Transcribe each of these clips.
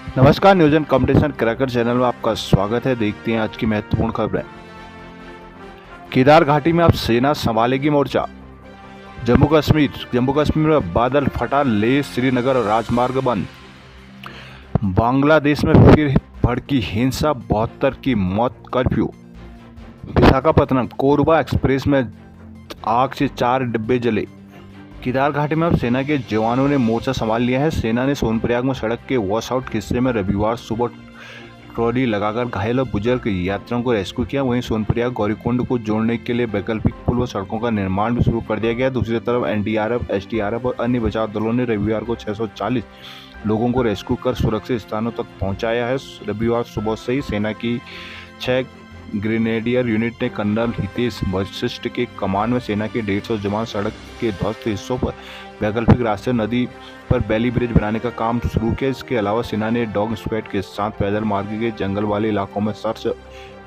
नमस्कार, news and competition cracker channel में आपका स्वागत है। देखते हैं आज की महत्वपूर्ण खबरें। केदार घाटी में अब सेना संभालेगी मोर्चा। जम्मू कश्मीर में बादल फटा, लेह श्रीनगर राजमार्ग बंद। बांग्लादेश में फिर भड़की हिंसा, 72 की मौत। कर्फ्यू। विशाखापत्तनम कोरबा एक्सप्रेस में आग से 4 डिब्बे जले। केदार घाटी में अब सेना के जवानों ने मोर्चा संभाल लिया है। सेना ने सोनप्रयाग में सड़क के वॉश आउट हिस्से में रविवार सुबह ट्रॉली लगाकर घायल और बुजुर्ग यात्रियों को रेस्क्यू किया। वहीं सोनप्रयाग गौरीकुंड को जोड़ने के लिए वैकल्पिक पुल व सड़कों का निर्माण भी शुरू कर दिया गया। दूसरी तरफ एनडीआरएफ, एसडीआरएफ और अन्य बचाव दलों ने रविवार को 640 लोगों को रेस्क्यू कर सुरक्षित स्थानों तक पहुंचाया है। रविवार सुबह से ही सेना की 6 ग्रेनेडियर यूनिट ने कर्नल हितेश वशिष्ठ के कमान में सेना के 150 जवान सड़क के ध्वस्त हिस्सों पर वैकल्पिक रास्ते नदी पर बैली ब्रिज बनाने का काम शुरू किया। इसके अलावा सेना ने डॉग स्क्वाड के साथ पैदल मार्ग के जंगल वाले इलाकों में सर्च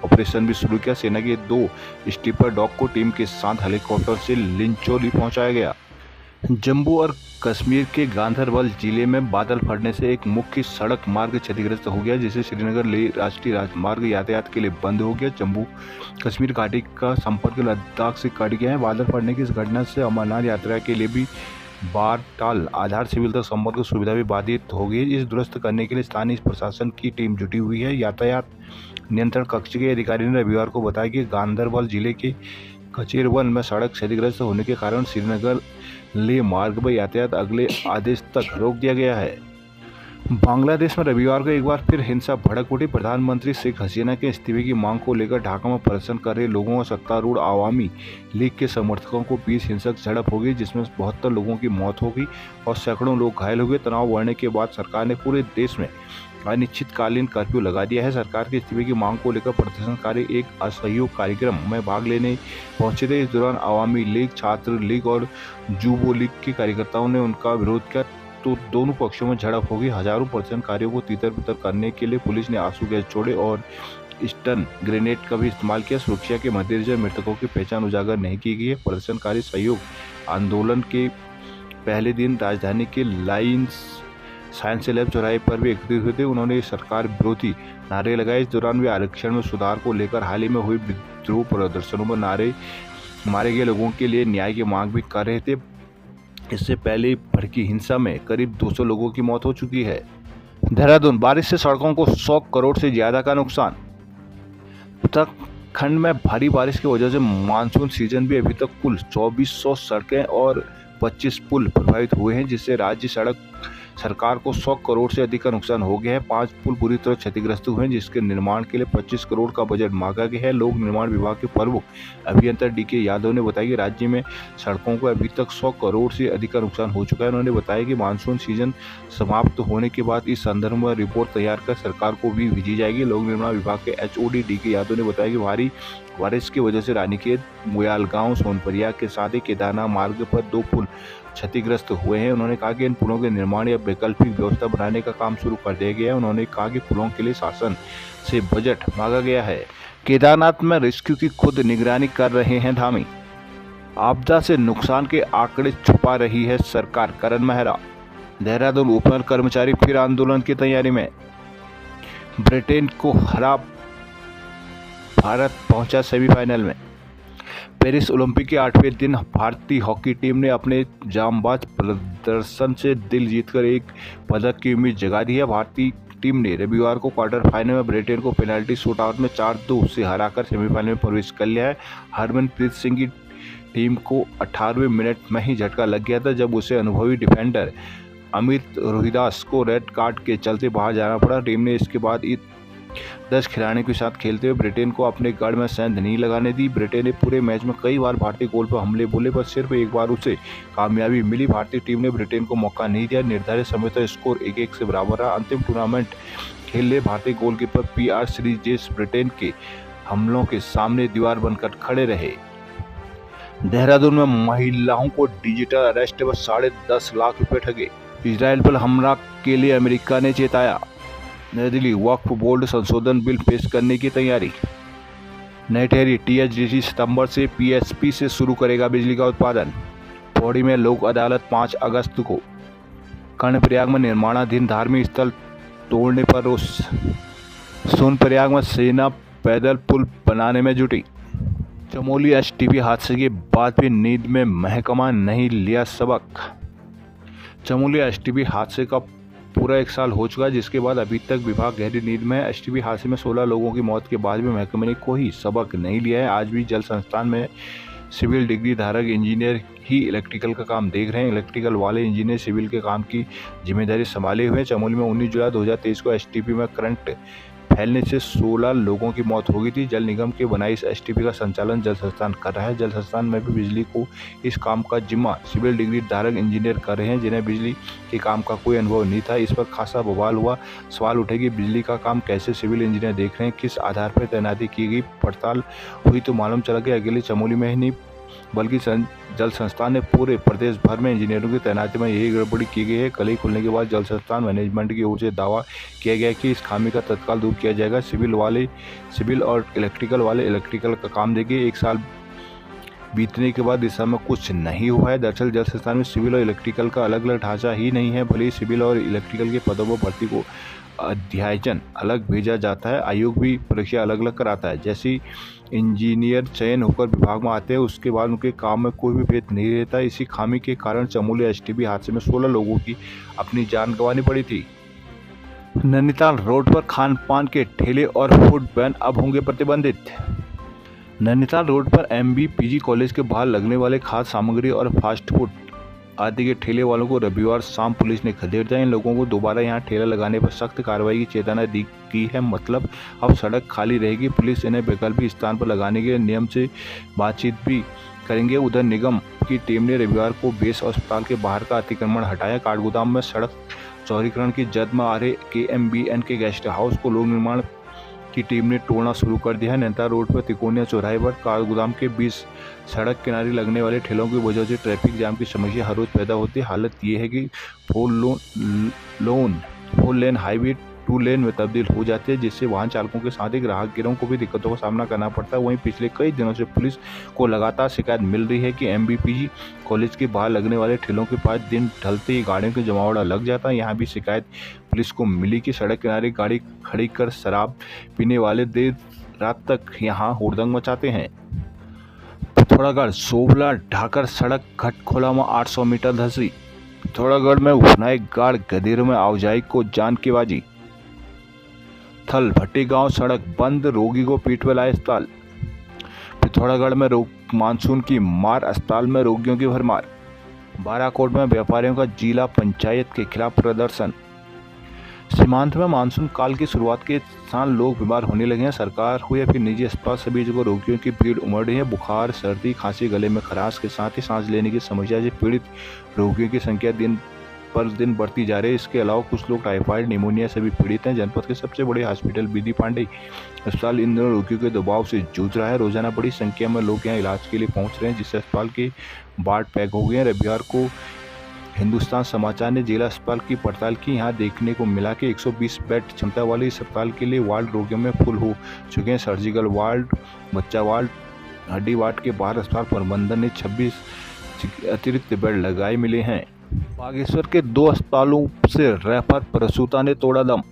ऑपरेशन भी शुरू किया। सेना के 2 स्टीपर डॉग को टीम के साथ हेलीकॉप्टर से लिंचोली पहुंचाया गया। जम्मू और कश्मीर के गांधरबल जिले में बादल फटने से एक मुख्य सड़क मार्ग क्षतिग्रस्त हो गया, जिससे श्रीनगर लेह राष्ट्रीय राजमार्ग यातायात के लिए बंद हो गया। जम्मू कश्मीर घाटी का संपर्क लद्दाख से कट गया है। बादल फटने की इस घटना से अमरनाथ यात्रा के लिए भी बारटाल आधार सिविल तक संपर्क सुविधा भी बाधित हो गई। इस दुरुस्त करने के लिए स्थानीय प्रशासन की टीम जुटी हुई है। यातायात नियंत्रण कक्ष के अधिकारी ने रविवार को बताया कि गांधरबल जिले के कचेरवन में सड़क क्षतिग्रस्त होने के कारण श्रीनगर लेह मार्ग पर यातायात अगले आदेश तक रोक दिया गया है। बांग्लादेश में रविवार को एक बार फिर हिंसा भड़क उठी। प्रधानमंत्री शेख हसीना के इस्तीफे की मांग को लेकर ढाका में प्रदर्शन कर रहे लोगों और सत्तारूढ़ आवामी लीग के समर्थकों को बीच हिंसक झड़प हो गई, जिसमें 72 लोगों की मौत हो गई और सैकड़ों लोग घायल हो गए। तनाव बढ़ने के बाद सरकार ने पूरे देश में अनिश्चितकालीन कर्फ्यू लगा दिया है। सरकार के इस्तीफे की मांग को लेकर प्रदर्शनकारी एक असहयोग कार्यक्रम में भाग लेने पहुंचे थे। इस दौरान आवामी लीग, छात्र लीग और युवा लीग के कार्यकर्ताओं ने उनका विरोध किया तो दोनों पक्षों में झड़प हो गई। हजारों प्रदर्शनकारियों को तितर-बितर करने के लिए पुलिस ने आंसू गैस छोड़े और स्टन ग्रेनेड का भी इस्तेमाल किया। सुरक्षा के मद्देनजर मृतकों की पहचान उजागर नहीं की गई है। प्रदर्शनकारी सहयोग आंदोलन के पहले दिन राजधानी के लाइन्स साइंस लैब चौराहे पर भी एकत्रित हुए थे। उन्होंने सरकार विरोधी नारे लगाए। इस दौरान वे आरक्षण में सुधार को लेकर हाल ही में हुए विद्रोह प्रदर्शनों में मारे गए लोगों के लिए न्याय की मांग भी कर रहे थे। इससे पहले भड़की हिंसा में करीब 200 लोगों की मौत हो चुकी है। देहरादून, बारिश से सड़कों को 100 करोड़ से ज्यादा का नुकसान। उत्तराखंड में भारी बारिश की वजह से मानसून सीजन भी अभी तक कुल 2400 सड़कें और 25 पुल प्रभावित हुए हैं, जिससे राज्य सड़क सरकार को 100 करोड़ से अधिक का नुकसान हो गया है। 5 पुल पूरी तरह क्षतिग्रस्त हुए हैं, जिसके निर्माण के लिए 25 करोड़ का बजट मांगा गया है। लोक निर्माण विभाग के प्रमुख अभियंता डीके यादव ने बताया कि राज्य में सड़कों को अभी तक 100 करोड़ से अधिक का नुकसान हो चुका है। उन्होंने बताया कि मानसून सीजन समाप्त होने के बाद इस संदर्भ में रिपोर्ट तैयार कर सरकार को भी भेजी जाएगी। लोक निर्माण विभाग के एचओडी डीके यादव ने बताया कि भारी बारिश की वजह से रानीखेत, मुयालगांव, सोनप्रयाग के साथ ही केदारनाथ मार्ग पर 2 पुल क्षतिग्रस्त हुए हैं। उन्होंने कहा कि इन पुलों के निर्माण या वैकल्पिक व्यवस्था बनाने का काम शुरू कर दिया गया है। उन्होंने कहा कि पुलों के लिए शासन से बजट मांगा गया है। केदारनाथ में रेस्क्यू की खुद निगरानी कर रहे हैं धामी। आपदा से नुकसान के आंकड़े छुपा रही है सरकार, करण मेहरा। देहरादून ओपनर कर्मचारी फिर आंदोलन की तैयारी में। ब्रिटेन को हरा भारत पहुंचा सेमीफाइनल में। पेरिस ओलंपिक के 8वें दिन भारतीय हॉकी टीम ने अपने जांबाज प्रदर्शन से दिल जीतकर एक पदक की उम्मीद जगा दी है। भारतीय टीम ने रविवार को क्वार्टर फाइनल में ब्रिटेन को पेनल्टी शूटआउट में 4-2 से हराकर सेमीफाइनल में प्रवेश कर लिया है। हरमनप्रीत सिंह की टीम को 18वें मिनट में ही झटका लग गया था, जब उसे अनुभवी डिफेंडर अमित रोहिदास को रेड कार्ड के चलते बाहर जाना पड़ा। टीम ने इसके बाद 10 खिलाड़ियों के साथ खेलते हुए ब्रिटेन को अपने गढ़ में सेंध नहीं लगाने दी। ब्रिटेन ने पूरे मैच में कई बार भारतीय गोल पर हमले बोले, पर सिर्फ एक बार उसे कामयाबी मिली। भारतीय टीम ने ब्रिटेन को मौका नहीं दिया। निर्धारित समय तक स्कोर 1-1 से बराबर रहा। अंतिम टूर्नामेंट खेल रहे भारतीय गोलकीपर पीआर श्रीजेश ब्रिटेन के हमलों के सामने दीवार बनकर खड़े रहे। देहरादून में महिलाओं को डिजिटल अरेस्ट व 10.5 लाख रुपए ठगे। इजराइल पर हमला के लिए अमेरिका ने चेताया। नई दिल्ली, वक्फ बोर्ड संशोधन बिल पेश करने की तैयारी। नई ठहरी टीएचडीसी सितंबर से पीएसपी से शुरू करेगा बिजली का उत्पादन। पौड़ी में लोक अदालत 5 अगस्त को। कर्णप्रयाग में निर्माणाधीन धार्मिक स्थल तोड़ने पर उस सोनप्रयाग में सेना पैदल पुल बनाने में जुटी। चमोली एसटीपी हादसे के बाद भी नींद में महकमा नहीं लिया सबक। चमोली एसटीपी हादसे का पूरा 1 साल हो चुका है, जिसके बाद अभी तक विभाग गहरी नींद में है। एसटीपी हादसे में 16 लोगों की मौत के बाद भी महकमे ने कोई सबक नहीं लिया है। आज भी जल संस्थान में सिविल डिग्री धारक इंजीनियर ही इलेक्ट्रिकल का काम देख रहे हैं। इलेक्ट्रिकल वाले इंजीनियर सिविल के काम की जिम्मेदारी संभाले हुए हैं। चमोली में 19 जुलाई 2023 को एसटीपी में करंट फैलने से 16 लोगों की मौत हो गई थी। जल निगम के बनाई इस एसटीपी का संचालन जल संस्थान कर रहा है। जल संस्थान में भी बिजली को इस काम का जिम्मा सिविल डिग्री धारक इंजीनियर कर रहे हैं, जिन्हें बिजली के काम का कोई अनुभव नहीं था। इस पर खासा बवाल हुआ। सवाल उठे कि बिजली का काम कैसे सिविल इंजीनियर देख रहे हैं, किस आधार पर तैनाती की गई। पड़ताल हुई तो मालूम चला कि अकेले चमोली में ही नहीं बल्कि जल संस्थान ने पूरे प्रदेश भर में इंजीनियरों की तैनाती में यही गड़बड़ी की गई है। कल ही खुलने के बाद जल संस्थान मैनेजमेंट की ओर से दावा किया गया कि इस खामी का तत्काल दूर किया जाएगा। सिविल और इलेक्ट्रिकल वाले इलेक्ट्रिकल का काम देंगे। 1 साल बीतने के बाद दिशा में कुछ नहीं हुआ है। दरअसल जल संस्थान में सिविल और इलेक्ट्रिकल का अलग अलग ढांचा ही नहीं है। भले ही सिविल और इलेक्ट्रिकल के पदों पर भर्ती को अध्यायन अलग भेजा जाता है, आयोग भी परीक्षा अलग अलग कराता है। जैसी इंजीनियर चयन होकर विभाग में आते हैं, उसके बाद उनके काम में कोई भी भेद नहीं रहता। इसी खामी के कारण चमोली एसटीपी हादसे में 16 लोगों की अपनी जान गंवानी पड़ी थी। नैनीताल रोड पर खान पान के ठेले और फूड वैन अब होंगे प्रतिबंधित। नैनीताल रोड पर एमबी पीजी कॉलेज के बाहर लगने वाले खाद्य सामग्री और फास्ट फूड आदि के ठेले वालों को रविवार शाम पुलिस ने खदेड़ दिया। इन लोगों को दोबारा यहां ठेला लगाने पर सख्त कार्रवाई की चेतावनी दी गई है। मतलब अब सड़क खाली रहेगी। पुलिस इन्हें वैकल्पिक स्थान पर लगाने के नियम से बातचीत भी करेंगे। उधर निगम की टीम ने रविवार को बेस अस्पताल के बाहर का अतिक्रमण हटाया। काठगोदाम में सड़क चौड़ीकरण की जद में आ रहे KMBN के गेस्ट हाउस को लोक निर्माण की टीम ने तोड़ना शुरू कर दिया है। नैनीताल रोड पर तिकोनिया चौराहे पर काठगोदाम के बीच सड़क किनारे लगने वाले ठेलों की वजह से ट्रैफिक जाम की समस्या हर रोज पैदा होती है। हालत ये है कि 4 लेन हाईवे 2 लेन में तब्दील हो जाती है, जिससे वाहन चालकों के साथ ही ग्राहकों को भी दिक्कतों का सामना करना पड़ता है। वहीं पिछले कई दिनों से पुलिस को लगातार शिकायत मिल रही है कि MBPG कॉलेज के बाहर लगने वाले ठेलों के पास दिन ढलते ही गाड़ियों का जमावड़ा लग जाता है। यहाँ भी शिकायत पुलिस को मिली कि सड़क किनारे गाड़ी खड़ी कर शराब पीने वाले देर रात तक यहाँ हुड़दंग मचाते हैं। पिथौरागढ़ सोबला ढाकर सड़क खटखोला में 800 मीटर धंसी। पिथौरागढ़ में उपनायक गाड़ गदेरों में आवाजाही को जान की बाजी। थल भट्टी गांव सड़क बंद, रोगी को पीठ पे लाए अस्पताल। पिथौरागढ़ में मानसून की मार, अस्पताल में रोगियों की भरमार। बाराकोट में व्यापारियों का जिला पंचायत के खिलाफ प्रदर्शन। सीमांत में मानसून काल की शुरुआत के साथ लोग बीमार होने लगे हैं। सरकार हो या फिर निजी अस्पताल, सभी जगह रोगियों की भीड़ उमड़ रही है। बुखार, सर्दी, खांसी, गले में खराश के साथ ही सांस लेने की समस्या से पीड़ित रोगियों की संख्या दिन पर दिन बढ़ती जा रही है। इसके अलावा कुछ लोग टाइफाइड, निमोनिया से भी पीड़ित हैं। जनपद के सबसे बड़े हॉस्पिटल बीडी पांडे अस्पताल इन दिनों रोगियों के दबाव से जूझ रहा है। रोजाना बड़ी संख्या में लोग यहाँ इलाज के लिए पहुंच रहे हैं, जिससे अस्पताल के वार्ड पैक हो गए हैं। रविवार को हिंदुस्तान समाचार ने जिला अस्पताल की पड़ताल की। यहाँ देखने को मिला कि 120 बेड क्षमता वाले इस अस्पताल के लिए वार्ड रोगियों में फुल हो चुके हैं। सर्जिकल वार्ड, बच्चा वार्ड, हड्डी वार्ड के बाहर अस्पताल प्रबंधन ने 26 अतिरिक्त बेड लगाए मिले हैं। बागेश्वर के 2 अस्पतालों से रेफर प्रसूता ने तोड़ा दम।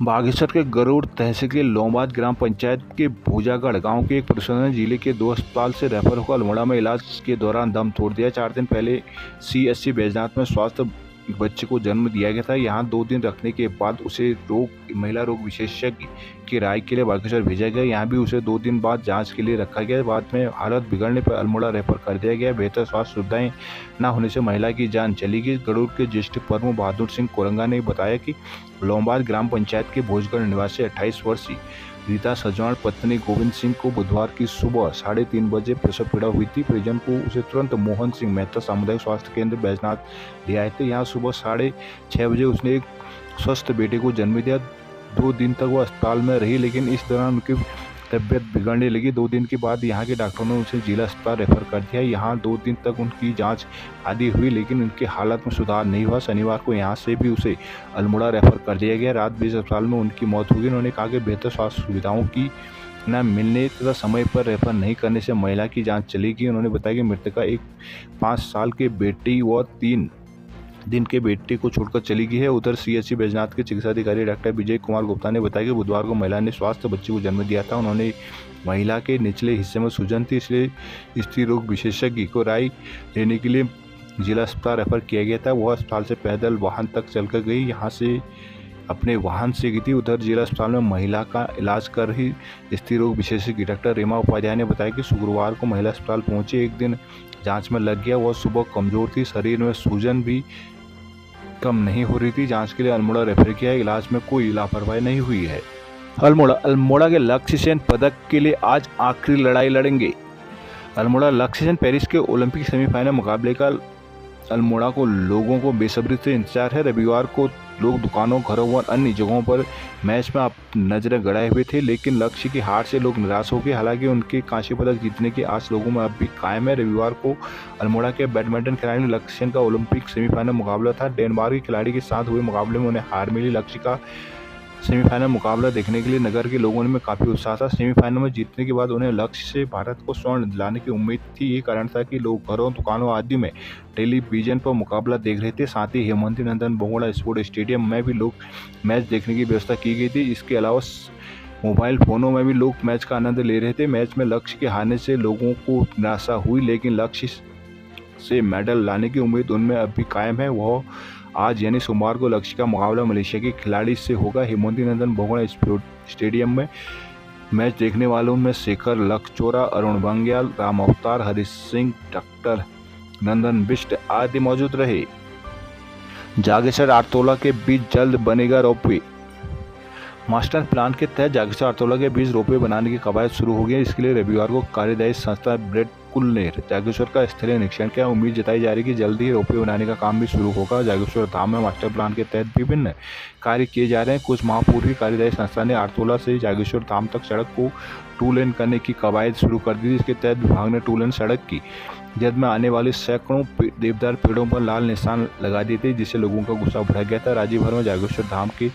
बागेश्वर के गरुड़ तहसील के लोमबाद ग्राम पंचायत के भूजागढ़ गांव के एक प्रसूता ने जिले के 2 अस्पताल से रेफर होकर अल्मोड़ा में इलाज के दौरान दम तोड़ दिया। 4 दिन पहले CSC बैजनाथ में स्वास्थ्य बच्चे को जन्म दिया गया था। यहाँ 2 दिन रखने के बाद उसे महिला रोग विशेषज्ञ की राय के लिए बागेश्वर भेजा गया। यहाँ भी उसे 2 दिन बाद जांच के लिए रखा गया। बाद में हालत बिगड़ने पर अल्मोड़ा रेफर कर दिया गया। बेहतर स्वास्थ्य सुविधाएं न होने से महिला की जान चली गई। गरुड़ के ज्येष्ठ प्रमुख बहादुर सिंह कोरंगा ने बताया कि लोमबाद ग्राम पंचायत के भोजगढ़ निवासी 28 वर्षीय रीता सजवाण पत्नी गोविंद सिंह को बुधवार की सुबह 3:30 बजे प्रसव पीड़ा हुई थी। परिजन को उसे तुरंत मोहन सिंह मेहता सामुदायिक स्वास्थ्य केंद्र बैजनाथ ले आए थे। यहाँ सुबह 6:30 बजे उसने एक स्वस्थ बेटे को जन्म दिया। 2 दिन तक वो अस्पताल में रही, लेकिन इस दौरान उनकी तबीयत बिगड़ने लगी। 2 दिन के बाद यहाँ के डॉक्टरों ने उसे जिला अस्पताल रेफर कर दिया। यहाँ 2 दिन तक उनकी जांच आदि हुई, लेकिन उनकी हालत में सुधार नहीं हुआ। शनिवार को यहाँ से भी उसे अल्मोड़ा रेफर कर दिया गया। रात 20 अस्पताल में उनकी मौत हो गई। उन्होंने कहा कि बेहतर स्वास्थ्य सुविधाओं की न मिलने तथा समय पर रेफर नहीं करने से महिला की जान चली गई। उन्होंने बताया कि मृतका एक 5 साल के बेटी व 3 दिन के बेटे को छोड़कर चली गई है। उधर सीएचसी बैजनाथ के चिकित्सा अधिकारी डॉक्टर विजय कुमार गुप्ता ने बताया कि बुधवार को महिला ने स्वास्थ्य बच्चे को जन्म दिया था। उन्होंने महिला के निचले हिस्से में सूजन थी, इसलिए स्त्री रोग विशेषज्ञ को राय लेने के लिए जिला अस्पताल रेफर किया गया था। वह अस्पताल से पैदल वाहन तक चलकर गई, यहाँ से अपने वाहन से गई थी। उधर जिला अस्पताल में महिला का इलाज कर रही स्त्री रोग विशेषज्ञ डॉक्टर रीमा उपाध्याय ने बताया कि शुक्रवार को महिला अस्पताल पहुंची, एक दिन जांच में लग गया। वह सुबह कमजोर थी, शरीर में सूजन भी कम नहीं हो रही थी। जांच के लिए अल्मोड़ा रेफर किया, इलाज में कोई लापरवाही नहीं हुई है। अल्मोड़ा के लक्ष्य सेन पदक के लिए आज आखिरी लड़ाई लड़ेंगे। अल्मोड़ा लक्ष्य सेन पेरिस के ओलंपिक सेमीफाइनल मुकाबले का अल्मोड़ा को लोगों को बेसब्री से इंतजार है। रविवार को लोग दुकानों, घरों व अन्य जगहों पर मैच में नजरें गड़ाए हुए थे, लेकिन लक्ष्य की हार से लोग निराश हो गए। हालांकि उनके कांस्य पदक जीतने की आस लोगों में अब भी कायम है। रविवार को अल्मोड़ा के बैडमिंटन खिलाड़ी लक्ष्य सेन का ओलंपिक सेमीफाइनल मुकाबला था। डेनमार्क के खिलाड़ी के साथ हुए मुकाबले में उन्हें हार मिली। लक्ष्य का सेमीफाइनल मुकाबला देखने के लिए नगर के लोगों में काफ़ी उत्साह था। सेमीफाइनल में जीतने के बाद उन्हें लक्ष्य से भारत को स्वर्ण दिलाने की उम्मीद थी। ये कारण था कि लोग घरों, दुकानों आदि में टेलीविजन पर मुकाबला देख रहे थे। साथ ही हेमंती नंदन बहुगुणा स्पोर्ट स्टेडियम में भी लोग मैच देखने की व्यवस्था की गई थी। इसके अलावा मोबाइल फ़ोनों में भी लोग मैच का आनंद ले रहे थे। मैच में लक्ष्य के हारने से लोगों को निराशा हुई, लेकिन लक्ष्य से मेडल लाने की उम्मीद उनमें अब भी कायम है। वह आज यानी सोमवार को लक्ष्य का मुकाबला मलेशिया के खिलाड़ी से होगा। हेमंती नंदन बहुगुणा स्टेडियम में मैच देखने वालों में शेखर लखचोरा, अरुण बंग्याल, राम अवतार, हरीश सिंह, डॉक्टर नंदन बिष्ट आदि मौजूद रहे। जागेश्वर आरतोला के बीच जल्द बनेगा रोपवे। मास्टर प्लान के तहत जागेश्वर आरतोला के बीच रोपवे बनाने की कवायद शुरू हो गई है। इसके लिए रविवार को कार्यदायी संस्था ब्रेड कुल ने जागेश्वर का स्थलीय निरीक्षण किया। उम्मीद जताई जा रही है कि जल्द ही रोपवे बनाने का काम भी शुरू होगा। जागेश्वर धाम में मास्टर प्लान के तहत विभिन्न कार्य किए जा रहे हैं। कुछ माह पूर्व ही कार्यदायी संस्था ने आरतोला से जागेश्वर धाम तक सड़क को 2 लेन करने की कवायद शुरू कर दी थी। इसके तहत विभाग ने 2 लेन सड़क की जद में आने वाले सैकड़ों देवदार पेड़ों पर लाल निशान लगा दिए थे, जिससे लोगों का गुस्सा भड़क गया था। राज्य भर में जागेश्वर धाम के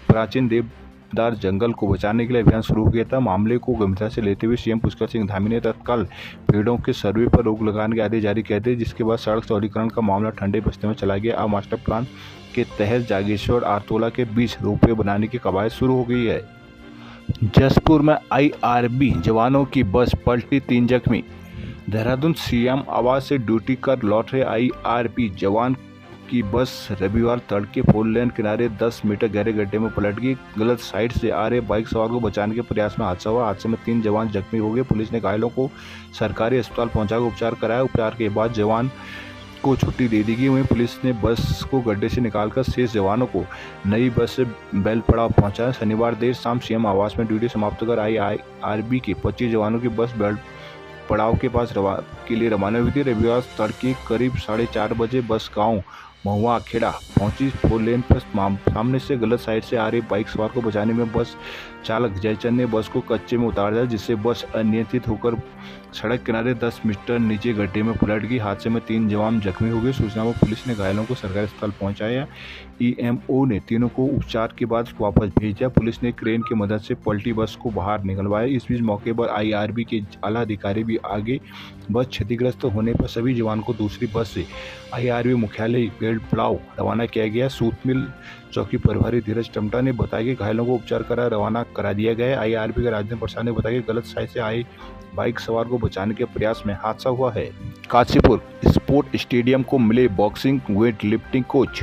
प्राचीन देवदार जंगल को बचाने के लिए अभियान शुरू किया था। मामले को गंभीरता से लेते हुए सीएम पुष्कर सिंह धामी ने तत्काल पेड़ों के सर्वे पर रोक लगाने के आदेश जारी किए थे, जिसके बाद सड़क चौड़ीकरण का मामला ठंडे बस्ते में चला गया। अब मास्टर प्लान के तहत जागेश्वर आरतोला के बीच रोपवे बनाने की कवायद शुरू हो गई है। जसपुर में आईआरबी जवानों की बस पलटी, 3 जख्मी। देहरादून सीएम आवास से ड्यूटी कर लौट रहे आईआरबी जवान की बस रविवार तड़के 4 लेन किनारे 10 मीटर गहरे गड्ढे में पलट गई। गलत साइड से आ रहे बाइक सवार को बचाने के प्रयास में हादसा हुआ। हादसे में 3 जवान जख्मी हो गए। पुलिस ने घायलों को सरकारी अस्पताल पहुंचाकर उपचार कराया। उपचार के बाद जवान को छुट्टी दे दी गई। वहीं पुलिस ने बस को गड्ढे से निकालकर शेष जवानों को नई बस से बेलपड़ाव पहुंचाया। शनिवार देर शाम सीएम आवास में ड्यूटी समाप्त कर आईआरबी के 25 जवानों की बस बेलपड़ाव के पास के लिए रवाना हुई थी। रविवार तड़के करीब 4:30 बजे बस गाँव महुआ खेड़ा पहुंची। 4 लेन पर सामने से गलत साइड से आ रही बाइक सवार को बचाने में बस चालक जयचंद ने बस को कच्चे में उतार दिया, जिससे बस अनियंत्रित होकर सड़क किनारे 10 मीटर नीचे गड्ढे में पलट गई। हादसे में 3 जवान जख्मी हो गए। सूचना पर पुलिस ने घायलों को सरकारी अस्पताल पहुंचाया। ईएमओ ने तीनों को उपचार के बाद वापस भेज दिया। पुलिस ने क्रेन की मदद से पलटी बस को बाहर निकलवाया। इस बीच मौके पर आईआरबी के आला अधिकारी भी आगे। बस क्षतिग्रस्त होने पर सभी जवान को दूसरी बस से आईआरबी मुख्यालय बेलपड़ाव रवाना किया गया। सूत मिल चौकी प्रभारी धीरज टमटा ने बताया कि घायलों को उपचार करा रवाना करा दिया गया। आईआरबी के राजेंद्र प्रसाद ने बताया कि गलत साइड से आए बाइक सवार को बचाने के प्रयास में हादसा हुआ है। काशीपुर स्पोर्ट स्टेडियम को मिले बॉक्सिंग वेट लिफ्टिंग कोच।